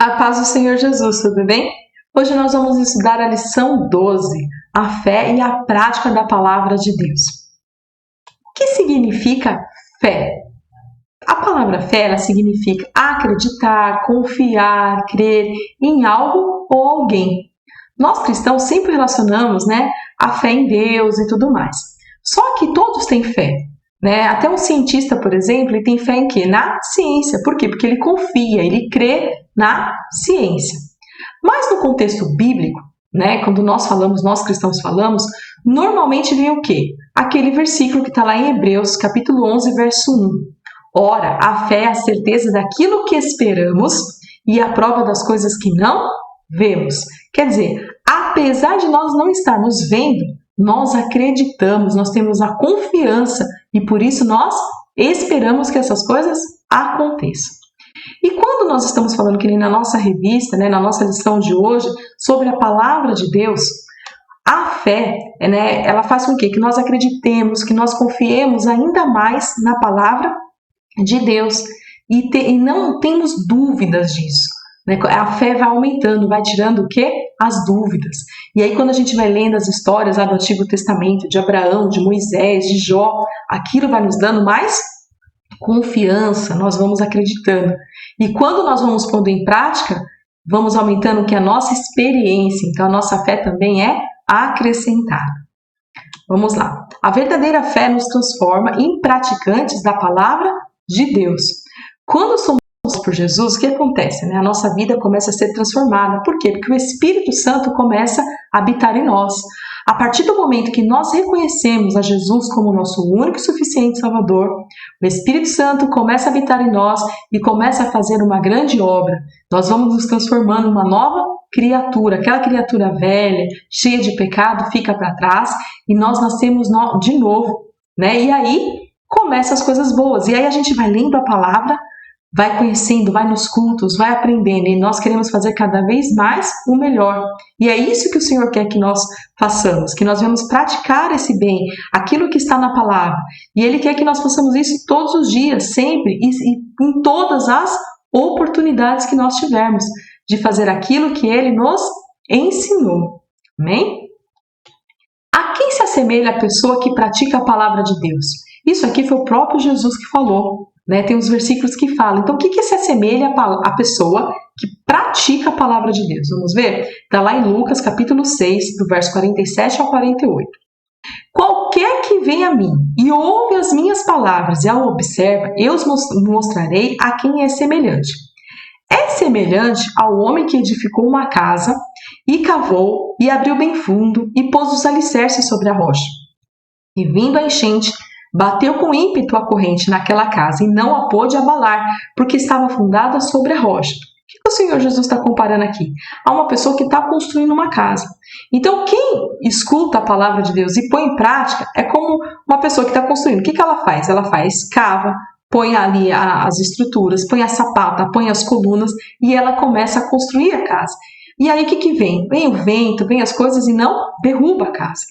A paz do Senhor Jesus, tudo bem? Hoje nós vamos estudar a lição 12, a fé e a prática da palavra de Deus. O que significa fé? A palavra fé, ela significa acreditar, confiar, crer em algo ou alguém. Nós cristãos sempre relacionamos, a fé em Deus e tudo mais. Só que todos têm fé. Até um cientista, por exemplo, ele tem fé em quê? Na ciência. Por quê? Porque ele confia, ele crê na ciência. Mas no contexto bíblico, quando nós cristãos falamos, normalmente vem o quê? Aquele versículo que está lá em Hebreus, capítulo 11, verso 1. Ora, a fé é a certeza daquilo que esperamos e a prova das coisas que não vemos. Quer dizer, apesar de nós não estarmos vendo, nós acreditamos, nós temos a confiança e por isso nós esperamos que essas coisas aconteçam. E quando nós estamos falando que nem na nossa revista, na nossa lição de hoje, sobre a palavra de Deus, a fé, ela faz com que nós acreditemos, que nós confiemos ainda mais na palavra de Deus e não temos dúvidas disso. A fé vai aumentando, vai tirando o quê? As dúvidas. E aí quando a gente vai lendo as histórias lá do Antigo Testamento, de Abraão, de Moisés, de Jó, aquilo vai nos dando mais confiança, nós vamos acreditando. E quando nós vamos pondo em prática, vamos aumentando que a nossa experiência, então a nossa fé também é acrescentada. Vamos lá. A verdadeira fé nos transforma em praticantes da palavra de Deus. Quando somos por Jesus, o que acontece? A nossa vida começa a ser transformada. Por quê? Porque o Espírito Santo começa a habitar em nós. A partir do momento que nós reconhecemos a Jesus como nosso único e suficiente Salvador, o Espírito Santo começa a habitar em nós e começa a fazer uma grande obra. Nós vamos nos transformando em uma nova criatura. Aquela criatura velha, cheia de pecado, fica para trás e nós nascemos de novo. E aí começam as coisas boas. E aí a gente vai lendo a palavra, vai conhecendo, vai nos cultos, vai aprendendo e nós queremos fazer cada vez mais o melhor. E é isso que o Senhor quer que nós façamos, que nós vamos praticar esse bem, aquilo que está na palavra. E Ele quer que nós façamos isso todos os dias, sempre e em todas as oportunidades que nós tivermos de fazer aquilo que Ele nos ensinou. Amém? A quem se assemelha a pessoa que pratica a palavra de Deus? Isso aqui foi o próprio Jesus que falou. Tem uns versículos que falam. Então, o que se assemelha à pessoa que pratica a palavra de Deus? Vamos ver? Está lá em Lucas, capítulo 6, do verso 47 ao 48. Qualquer que vem a mim e ouve as minhas palavras e a observa, eu mostrarei a quem é semelhante. É semelhante ao homem que edificou uma casa e cavou e abriu bem fundo e pôs os alicerces sobre a rocha. E vindo a enchente, bateu com ímpeto a corrente naquela casa e não a pôde abalar, porque estava fundada sobre a rocha. O que o Senhor Jesus está comparando aqui? A uma pessoa que está construindo uma casa. Então, quem escuta a palavra de Deus e põe em prática é como uma pessoa que está construindo. O que ela faz? Ela cava, põe ali as estruturas, põe a sapata, põe as colunas e ela começa a construir a casa. E aí o que vem? Vem o vento, vem as coisas e não derruba a casa.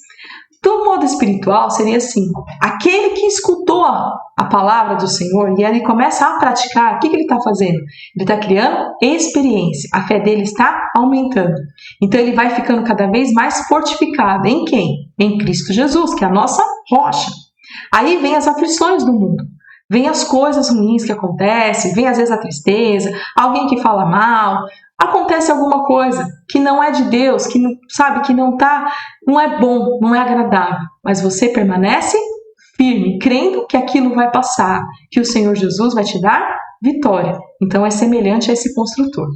Do modo espiritual, seria assim, aquele que escutou a palavra do Senhor e ele começa a praticar, o que ele está fazendo? Ele está criando experiência, a fé dele está aumentando. Então ele vai ficando cada vez mais fortificado. Em quem? Em Cristo Jesus, que é a nossa rocha. Aí vem as aflições do mundo, vem as coisas ruins que acontecem, vem às vezes a tristeza, alguém que fala mal, acontece alguma coisa que não é de Deus, que não é bom, não é agradável, mas você permanece firme, crendo que aquilo vai passar, que o Senhor Jesus vai te dar vitória. Então é semelhante a esse construtor.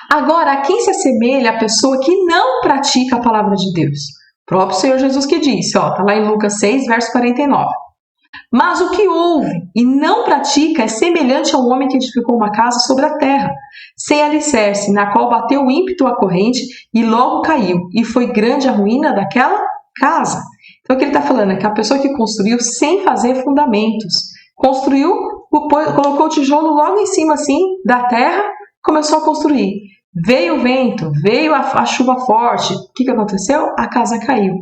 Agora, a quem se assemelha a pessoa que não pratica a palavra de Deus? O próprio Senhor Jesus que disse, está lá em Lucas 6, verso 49. Mas o que ouve e não pratica é semelhante ao homem que edificou uma casa sobre a terra, sem alicerce, na qual bateu ímpeto a corrente e logo caiu, e foi grande a ruína daquela casa. Então o que ele está falando é que a pessoa que construiu sem fazer fundamentos, construiu, colocou o tijolo logo em cima assim da terra, começou a construir. Veio o vento, veio a chuva forte, o que aconteceu? A casa caiu.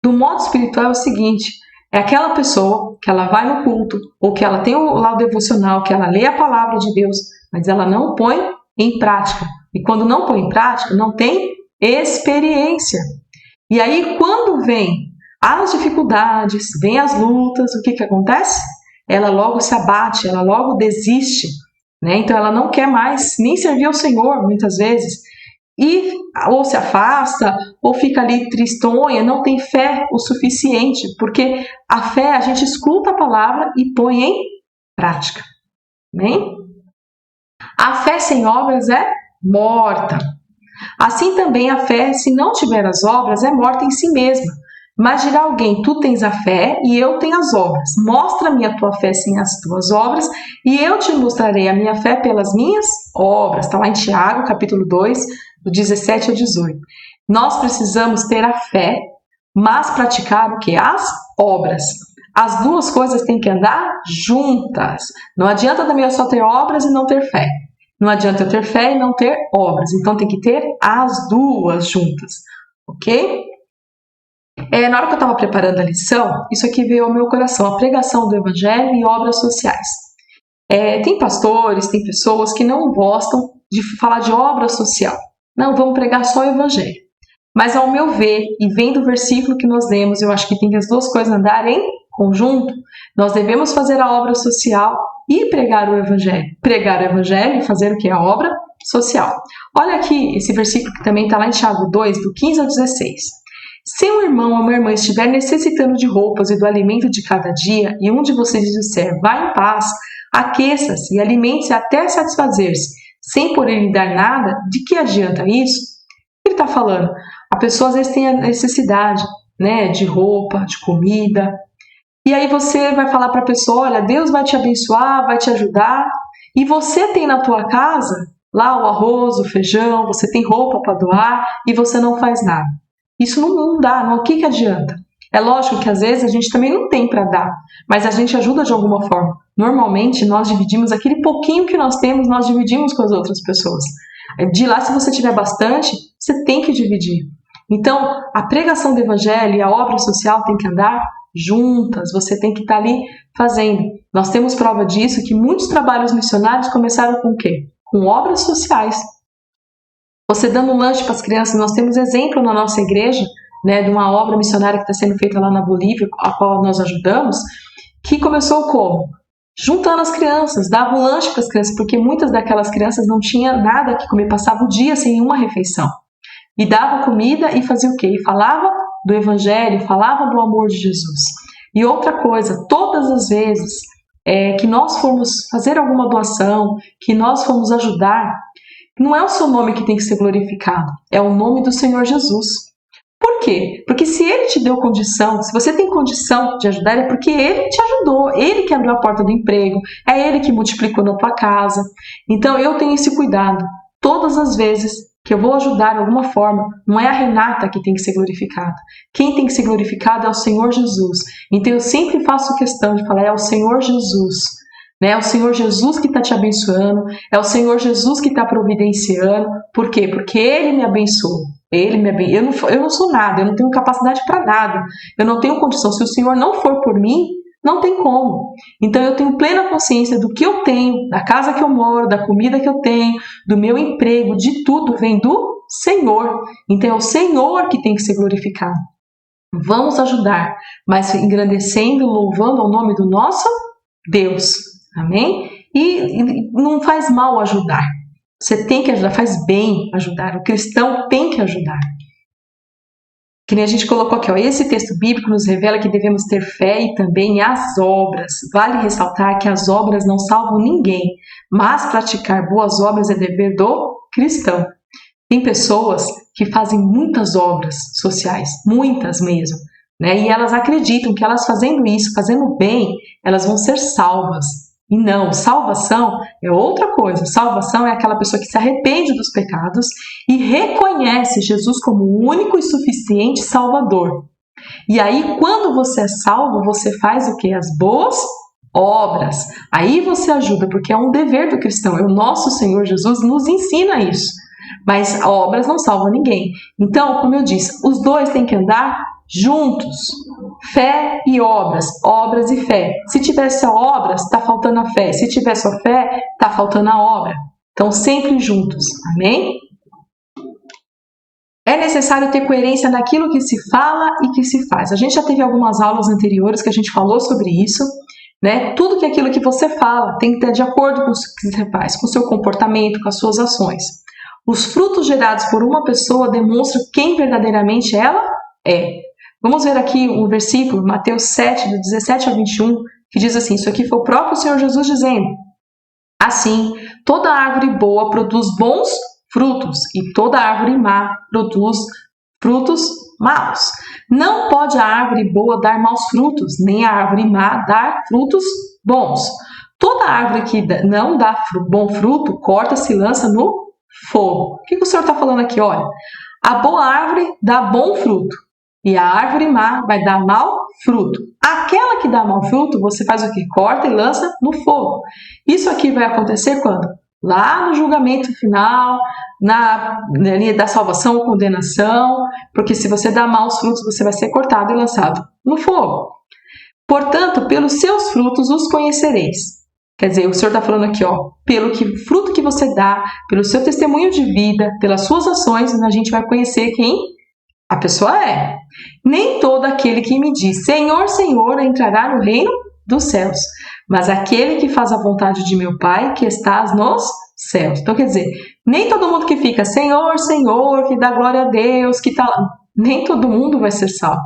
Do modo espiritual é o seguinte, é aquela pessoa que ela vai no culto, ou que ela tem lá o devocional, que ela lê a palavra de Deus, mas ela não põe em prática. E quando não põe em prática, não tem experiência. E aí, quando vem as dificuldades, vem as lutas, o que acontece? Ela logo se abate, ela logo desiste, né? Então ela não quer mais nem servir ao Senhor, muitas vezes, e ou se afasta, ou fica ali tristonha, não tem fé o suficiente, porque a fé, a gente escuta a palavra e põe em prática. Amém? A fé sem obras é morta. Assim também a fé, se não tiver as obras, é morta em si mesma. Mas dirá alguém, tu tens a fé e eu tenho as obras. Mostra-me a tua fé sem as tuas obras e eu te mostrarei a minha fé pelas minhas obras. Está lá em Tiago, capítulo 2, do 17 ao 18. Nós precisamos ter a fé, mas praticar o que? As obras. As duas coisas têm que andar juntas. Não adianta também eu só ter obras e não ter fé. Não adianta eu ter fé e não ter obras. Então tem que ter as duas juntas. Ok? Na hora que eu estava preparando a lição, isso aqui veio ao meu coração, a pregação do Evangelho e obras sociais. Tem pastores, tem pessoas que não gostam de falar de obra social. Não, vamos pregar só o Evangelho. Mas ao meu ver, e vendo o versículo que nós lemos, eu acho que tem que as duas coisas andarem em conjunto. Nós devemos fazer a obra social e pregar o Evangelho. Pregar o Evangelho e fazer o que? A obra social. Olha aqui esse versículo que também está lá em Tiago 2, do 15 ao 16. Se um irmão ou uma irmã estiver necessitando de roupas e do alimento de cada dia, e um de vocês disser, vá em paz, aqueça-se e alimente-se até satisfazer-se, sem poder lhe dar nada, de que adianta isso? O que ele está falando? A pessoa às vezes tem a necessidade, né, de roupa, de comida, e aí você vai falar para a pessoa, olha, Deus vai te abençoar, vai te ajudar, e você tem na tua casa lá o arroz, o feijão, você tem roupa para doar, e você não faz nada. Isso não dá, não, o que adianta? É lógico que às vezes a gente também não tem para dar, mas a gente ajuda de alguma forma. Normalmente nós dividimos aquele pouquinho que nós temos, nós dividimos com as outras pessoas. De lá, se você tiver bastante, você tem que dividir. Então, a pregação do Evangelho e a obra social tem que andar juntas, você tem que estar ali fazendo. Nós temos prova disso, que muitos trabalhos missionários começaram com o quê? Com obras sociais. Você dando lanche para as crianças, nós temos exemplo na nossa igreja, né, de uma obra missionária que está sendo feita lá na Bolívia, a qual nós ajudamos, que começou como? Juntando as crianças, davam lanche para as crianças, porque muitas daquelas crianças não tinham nada que comer, passavam o dia sem uma refeição. E dava comida e fazia o quê? E falava do Evangelho, falava do amor de Jesus. E outra coisa, todas as vezes que nós formos fazer alguma doação, que nós formos ajudar, não é o seu nome que tem que ser glorificado, é o nome do Senhor Jesus. Por quê? Porque se Ele te deu condição, se você tem condição de ajudar, é porque Ele te ajudou, Ele que abriu a porta do emprego, é Ele que multiplicou na tua casa. Então eu tenho esse cuidado. Todas as vezes que eu vou ajudar de alguma forma, não é a Renata que tem que ser glorificada. Quem tem que ser glorificado é o Senhor Jesus. Então eu sempre faço questão de falar, é o Senhor Jesus. É o Senhor Jesus que está te abençoando, é o Senhor Jesus que está providenciando. Por quê? Porque Ele me abençoou. Eu não sou nada, eu não tenho capacidade para nada, eu não tenho condição. Se o Senhor não for por mim, não tem como. Então eu tenho plena consciência do que eu tenho, da casa que eu moro, da comida que eu tenho, do meu emprego, de tudo vem do Senhor. Então é o Senhor que tem que ser glorificado. Vamos ajudar, mas engrandecendo, louvando ao nome do nosso Deus. Amém? E não faz mal ajudar. Você tem que ajudar, faz bem ajudar. O cristão tem que ajudar. Que nem a gente colocou aqui, ó, esse texto bíblico nos revela que devemos ter fé e também as obras. Vale ressaltar que as obras não salvam ninguém, mas praticar boas obras é dever do cristão. Tem pessoas que fazem muitas obras sociais, muitas mesmo, né? E elas acreditam que elas fazendo isso, fazendo bem, elas vão ser salvas. E não, salvação é outra coisa. Salvação é aquela pessoa que se arrepende dos pecados e reconhece Jesus como o único e suficiente Salvador. E aí, quando você é salvo, você faz o quê? As boas obras. Aí você ajuda, porque é um dever do cristão. O nosso Senhor Jesus nos ensina isso. Mas obras não salvam ninguém. Então, como eu disse, os dois têm que andar juntos. Fé e obras, obras e fé. Se tiver só obras, está faltando a fé. Se tiver só fé, está faltando a obra. Estão sempre juntos. Amém? É necessário ter coerência naquilo que se fala e que se faz. A gente já teve algumas aulas anteriores que a gente falou sobre isso, né? Tudo que aquilo que você fala tem que ter de acordo com o que você faz, com o seu comportamento, com as suas ações. Os frutos gerados por uma pessoa demonstram quem verdadeiramente ela é. Vamos ver aqui um versículo, Mateus 7, do 17 ao 21, que diz assim, isso aqui foi o próprio Senhor Jesus dizendo, assim, toda árvore boa produz bons frutos, e toda árvore má produz frutos maus. Não pode a árvore boa dar maus frutos, nem a árvore má dar frutos bons. Toda árvore que não dá bom fruto, corta-se e lança no fogo. O que o Senhor está falando aqui? Olha, a boa árvore dá bom fruto, e a árvore má vai dar mau fruto. Aquela que dá mau fruto, você faz o quê? Corta e lança no fogo. Isso aqui vai acontecer quando? Lá no julgamento final, na linha da salvação ou condenação, porque se você dá maus frutos, você vai ser cortado e lançado no fogo. Portanto, pelos seus frutos os conhecereis. Quer dizer, o Senhor está falando aqui, ó, pelo fruto que você dá, pelo seu testemunho de vida, pelas suas ações, a gente vai conhecer quem a pessoa é. Nem todo aquele que me diz, Senhor, Senhor, entrará no reino dos céus, mas aquele que faz a vontade de meu Pai que estás nos céus. Então, quer dizer, nem todo mundo que fica Senhor, Senhor, que dá glória a Deus, que tá lá, nem todo mundo vai ser salvo.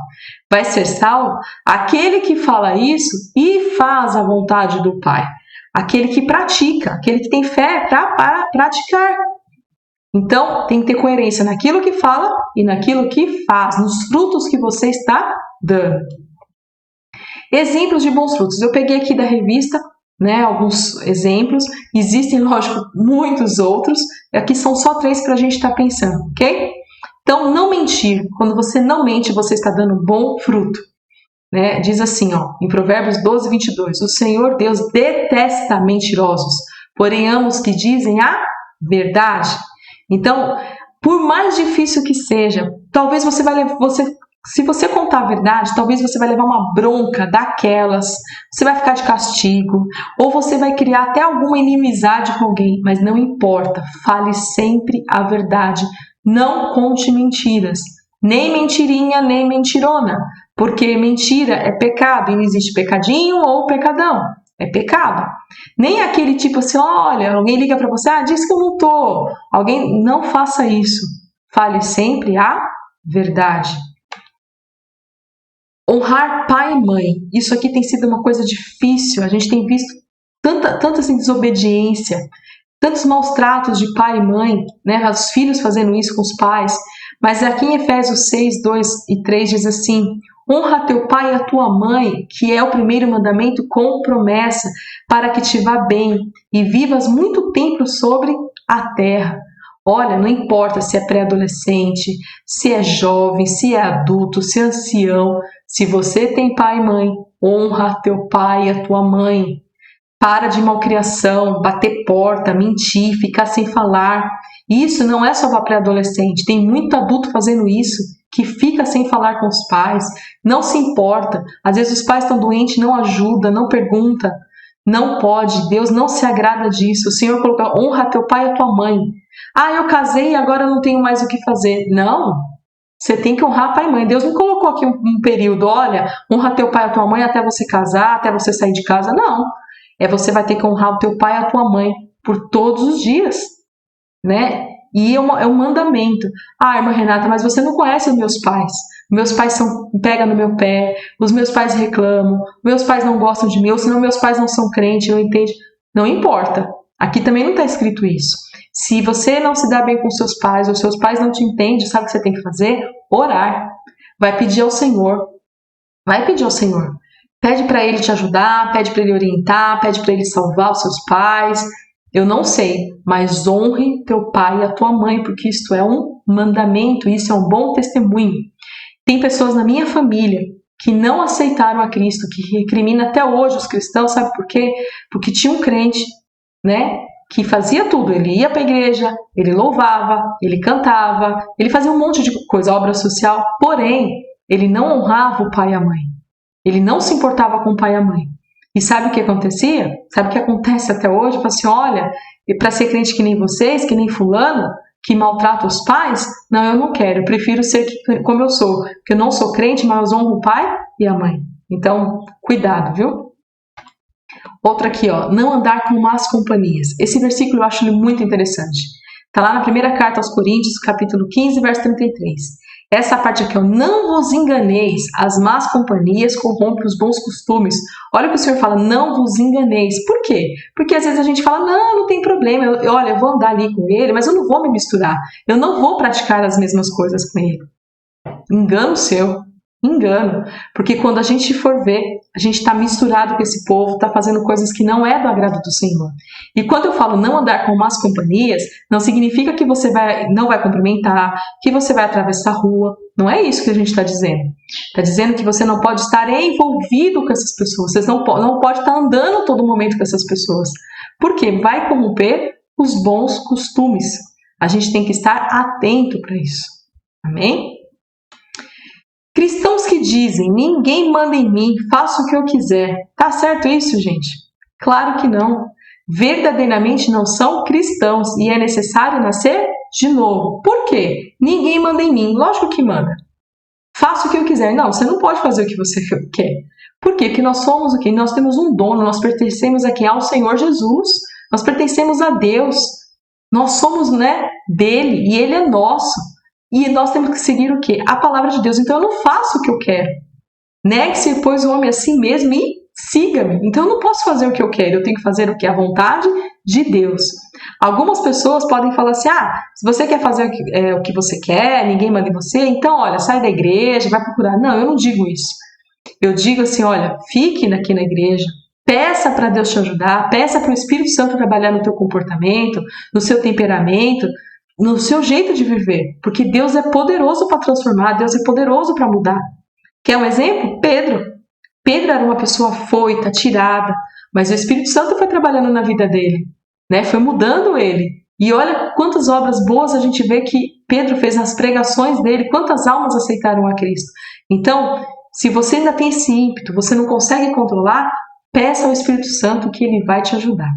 Vai ser salvo aquele que fala isso e faz a vontade do Pai. Aquele que pratica, aquele que tem fé para praticar. Então, tem que ter coerência naquilo que fala e naquilo que faz, nos frutos que você está dando. Exemplos de bons frutos. Eu peguei aqui da revista, né, alguns exemplos. Existem, lógico, muitos outros. Aqui são só 3 para a gente estar pensando, ok? Então, não mentir. Quando você não mente, você está dando bom fruto. Né? Diz assim, ó, em Provérbios 12, 22. O Senhor Deus detesta mentirosos, porém ama os que dizem a verdade. Então, por mais difícil que seja, talvez você vai levar, se você contar a verdade, talvez você vai levar uma bronca daquelas, você vai ficar de castigo, ou você vai criar até alguma inimizade com alguém, mas não importa, fale sempre a verdade, não conte mentiras, nem mentirinha, nem mentirona, porque mentira é pecado, e não existe pecadinho ou pecadão. É pecado. Nem aquele tipo assim, olha, alguém liga para você, diz que eu não tô. Alguém, não faça isso. Fale sempre a verdade. Honrar pai e mãe. Isso aqui tem sido uma coisa difícil. A gente tem visto tanta assim, desobediência, tantos maus tratos de pai e mãe, né? Os filhos fazendo isso com os pais. Mas aqui em Efésios 6, 2 e 3 diz assim, honra teu pai e a tua mãe, que é o primeiro mandamento com promessa, para que te vá bem e vivas muito tempo sobre a terra. Olha, não importa se é pré-adolescente, se é jovem, se é adulto, se é ancião, se você tem pai e mãe, honra teu pai e a tua mãe. Para de malcriação, bater porta, mentir, ficar sem falar. Isso não é só para pré-adolescente, tem muito adulto fazendo isso, que fica sem falar com os pais, não se importa. Às vezes os pais estão doentes, não ajuda, não pergunta. Não pode, Deus não se agrada disso. O Senhor colocou, honra teu pai e a tua mãe. Eu casei e agora não tenho mais o que fazer. Não, você tem que honrar pai e mãe. Deus não colocou aqui um período, olha, honra teu pai e a tua mãe até você casar, até você sair de casa. Não, você vai ter que honrar o teu pai e a tua mãe por todos os dias, né? E é um mandamento. Irmã Renata, mas você não conhece os meus pais. Meus pais pegam no meu pé, os meus pais reclamam, meus pais não gostam de mim, ou senão meus pais não são crentes, não entendem. Não importa. Aqui também não está escrito isso. Se você não se dá bem com seus pais, ou seus pais não te entendem, sabe o que você tem que fazer? Orar. Vai pedir ao Senhor. Vai pedir ao Senhor. Pede para Ele te ajudar, pede para Ele orientar, pede para Ele salvar os seus pais. Eu não sei, mas honre teu pai e a tua mãe, porque isto é um mandamento, isso é um bom testemunho. Tem pessoas na minha família que não aceitaram a Cristo, que recrimina até hoje os cristãos, sabe por quê? Porque tinha um crente, né, que fazia tudo, ele ia para a igreja, ele louvava, ele cantava, ele fazia um monte de coisa, obra social, porém, ele não honrava o pai e a mãe. Ele não se importava com o pai e a mãe. E sabe o que acontecia? Sabe o que acontece até hoje? Fala assim, olha, e para ser crente que nem vocês, que nem fulano, que maltrata os pais? Não, eu não quero. Eu prefiro ser como eu sou. Porque eu não sou crente, mas honro o pai e a mãe. Então, cuidado, viu? Outra aqui, ó. Não andar com más companhias. Esse versículo eu acho ele muito interessante. Está lá na primeira carta aos Coríntios, capítulo 15, verso 33. Essa parte aqui, ó. Não vos enganeis, as más companhias corrompem os bons costumes. Olha o que o Senhor fala, não vos enganeis. Por quê? Porque às vezes a gente fala, não tem problema, olha, eu vou andar ali com ele, mas eu não vou me misturar. Eu não vou praticar as mesmas coisas com ele. Engano seu. Engano, porque quando a gente for ver, a gente está misturado com esse povo, está fazendo coisas que não é do agrado do Senhor. E quando eu falo não andar com más companhias, não significa que você não vai cumprimentar, que você vai atravessar a rua. Não é isso que a gente está dizendo. Está dizendo que você não pode estar envolvido com essas pessoas. Você não pode estar andando todo momento com essas pessoas. Por quê? Vai corromper os bons costumes. A gente tem que estar atento para isso. Amém? Cristãos que dizem, ninguém manda em mim, faço o que eu quiser. Tá certo isso, gente? Claro que não. Verdadeiramente não são cristãos e é necessário nascer de novo. Por quê? Ninguém manda em mim. Lógico que manda. Faço o que eu quiser. Não, você não pode fazer o que você quer. Por quê? Porque nós somos o quê? Nós temos um dono, nós pertencemos aqui ao Senhor Jesus. Nós pertencemos a Deus. Nós somos, dele e ele é nosso. E nós temos que seguir o quê? A palavra de Deus. Então eu não faço o que eu quero. Negue-se, pois, o homem a si mesmo e siga-me. Então eu não posso fazer o que eu quero. Eu tenho que fazer o que? A vontade de Deus. Algumas pessoas podem falar assim, se você quer fazer o que você quer, ninguém manda em você, então, olha, sai da igreja, vai procurar. Não, eu não digo isso. Eu digo assim, olha, fique aqui na igreja, peça para Deus te ajudar, peça para o Espírito Santo trabalhar no teu comportamento, no seu temperamento, no seu jeito de viver, porque Deus é poderoso para transformar, Deus é poderoso para mudar. Quer um exemplo? Pedro. Pedro era uma pessoa afoita, atirada, mas o Espírito Santo foi trabalhando na vida dele, foi mudando ele. E olha quantas obras boas a gente vê que Pedro fez nas pregações dele, quantas almas aceitaram a Cristo. Então, se você ainda tem esse ímpeto, você não consegue controlar, peça ao Espírito Santo que ele vai te ajudar.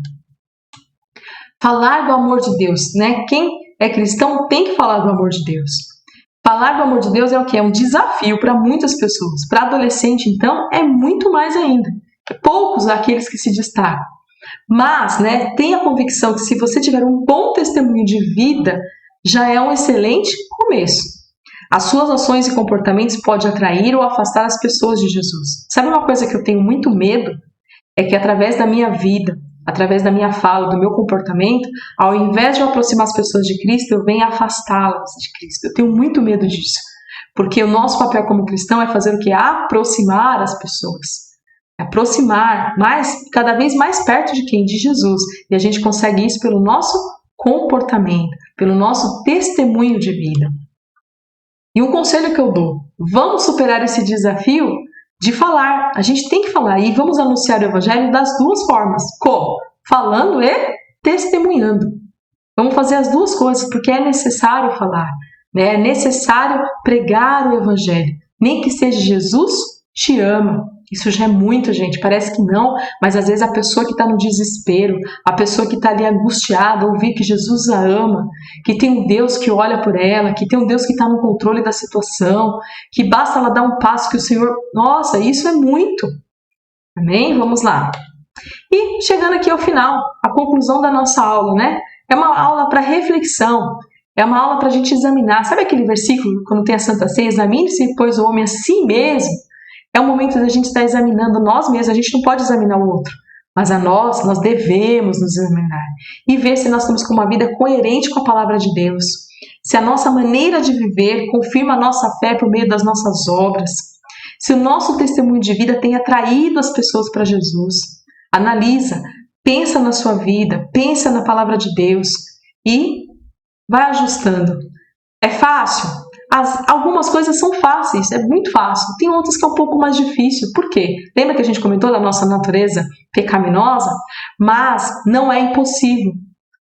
Falar do amor de Deus, Quem é cristão tem que falar do amor de Deus. Falar do amor de Deus é o que? É um desafio para muitas pessoas. Para adolescente, então, é muito mais ainda. Poucos aqueles que se destacam. Mas, tenha a convicção que se você tiver um bom testemunho de vida, já é um excelente começo. As suas ações e comportamentos podem atrair ou afastar as pessoas de Jesus. Sabe uma coisa que eu tenho muito medo? É que através da minha vida, através da minha fala, do meu comportamento, ao invés de eu aproximar as pessoas de Cristo, eu venho afastá-las de Cristo. Eu tenho muito medo disso, porque o nosso papel como cristão é fazer o quê? Aproximar as pessoas. Aproximar cada vez mais perto de quem? De Jesus. E a gente consegue isso pelo nosso comportamento, pelo nosso testemunho de vida. E um conselho que eu dou, vamos superar esse desafio de falar. A gente tem que falar e vamos anunciar o evangelho das duas formas. Como? Falando e testemunhando. Vamos fazer as duas coisas, porque é necessário falar. É necessário pregar o evangelho. Nem que seja Jesus te ama. Isso já é muito, gente. Parece que não, mas às vezes a pessoa que está no desespero, a pessoa que está ali angustiada, ouvir que Jesus a ama, que tem um Deus que olha por ela, que tem um Deus que está no controle da situação, que basta ela dar um passo que o Senhor... Nossa, isso é muito. Amém? Vamos lá. E chegando aqui ao final, a conclusão da nossa aula, É uma aula para reflexão. É uma aula para a gente examinar. Sabe aquele versículo, quando tem a Santa Ceia? Examine-se, pois, o homem a si mesmo. É o momento da gente estar examinando nós mesmos. A gente não pode examinar o outro. Mas a nós devemos nos examinar. E ver se nós estamos com uma vida coerente com a palavra de Deus. Se a nossa maneira de viver confirma a nossa fé por meio das nossas obras. Se o nosso testemunho de vida tem atraído as pessoas para Jesus. Analisa, pensa na sua vida, pensa na palavra de Deus e vai ajustando. É fácil? Algumas coisas são fáceis, é muito fácil. Tem outras que é um pouco mais difícil. Por quê? Lembra que a gente comentou da nossa natureza pecaminosa? Mas não é impossível.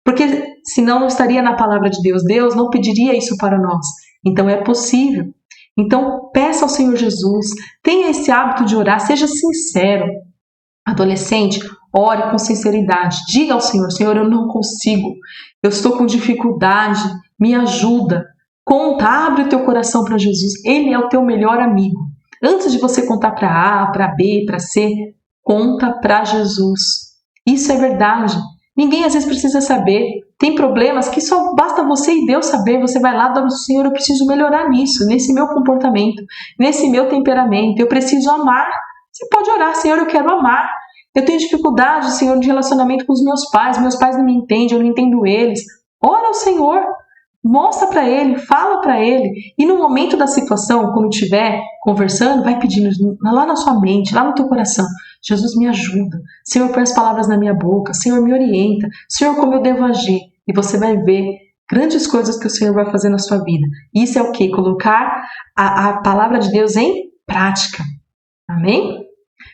Porque senão não estaria na palavra de Deus. Deus não pediria isso para nós. Então é possível. Então peça ao Senhor Jesus, tenha esse hábito de orar, seja sincero. Adolescente, ore com sinceridade. Diga ao Senhor: Senhor, eu não consigo. Eu estou com dificuldade. Me ajuda. Conta, abre o teu coração para Jesus. Ele é o teu melhor amigo. Antes de você contar para A, para B, para C, conta para Jesus. Isso é verdade. Ninguém às vezes precisa saber. Tem problemas que só basta você e Deus saber. Você vai lá e diz: Senhor, eu preciso melhorar nisso, nesse meu comportamento, nesse meu temperamento. Eu preciso amar. Você pode orar: Senhor, eu quero amar. Eu tenho dificuldade, Senhor, de relacionamento com os meus pais. Meus pais não me entendem, eu não entendo eles. Ora ao Senhor. Mostra para Ele, fala para Ele. E no momento da situação, quando estiver conversando, vai pedindo lá na sua mente, lá no teu coração: Jesus, me ajuda. Senhor, põe as palavras na minha boca. Senhor, me orienta. Senhor, como eu devo agir? E você vai ver grandes coisas que o Senhor vai fazer na sua vida. Isso é o quê? Colocar a palavra de Deus em prática. Amém?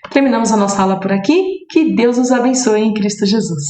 Terminamos a nossa aula por aqui. Que Deus os abençoe em Cristo Jesus.